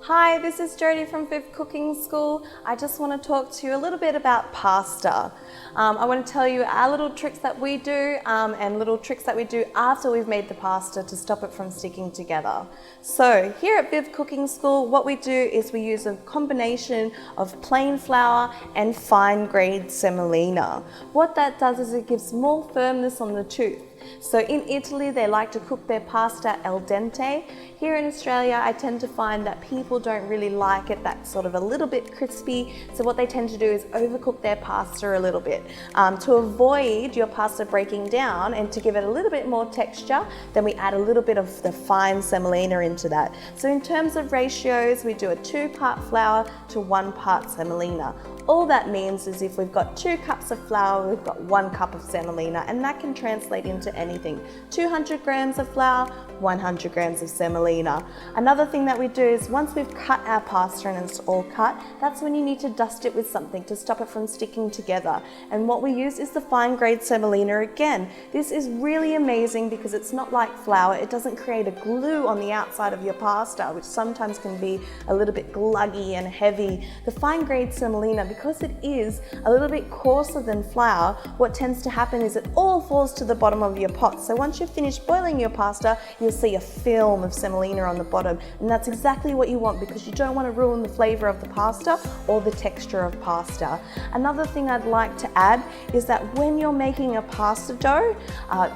Hi, this is Jodie from Fifth Cooking School. I just want to talk to you a little bit about pasta. I want to tell you our little tricks that we do and little tricks that we do after we've made the pasta to stop it from sticking together. So here at Fifth Cooking School, what we do is we use a combination of plain flour and fine grade semolina. What that does is it gives more firmness on the tooth. So in Italy, they like to cook their pasta al dente. Here in Australia, I tend to find that people don't really like it that sort of a little bit crispy. So what they tend to do is overcook their pasta a little bit. To avoid your pasta breaking down and to give it a little bit more texture, then we add a little bit of the fine semolina into that. So in terms of ratios, we do a 2-part flour to 1 part semolina. All that means is if we've got 2 cups of flour, we've got 1 cup of semolina, and that can translate into anything. 200 grams of flour, 100 grams of semolina. Another thing that we do is once we've cut our pasta and it's all cut, that's when you need to dust it with something to stop it from sticking together. And what we use is the fine grade semolina again. This is really amazing because it's not like flour. It doesn't create a glue on the outside of your pasta, which sometimes can be a little bit gluggy and heavy. The fine grade semolina, because it is a little bit coarser than flour, what tends to happen is it all falls to the bottom of your pot. So once you've finished boiling your pasta, you'll see a film of semolina on the bottom, and that's exactly what you want because you don't want to ruin the flavor of the pasta or the texture of pasta. Another thing I'd like to add is that when you're making a pasta dough,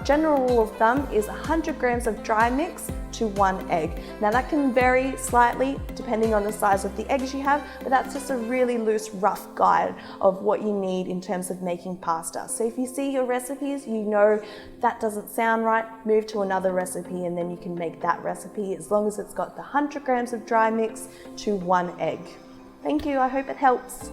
general rule of thumb is 100 grams of dry mix to 1 egg. Now that can vary slightly depending on the size of the eggs you have, but that's just a really loose, rough guide of what you need in terms of making pasta. So if you see your recipes, you know that doesn't sound right, move to another recipe and then you can make that recipe as long as it's got the 100 grams of dry mix to 1 egg. Thank you, I hope it helps.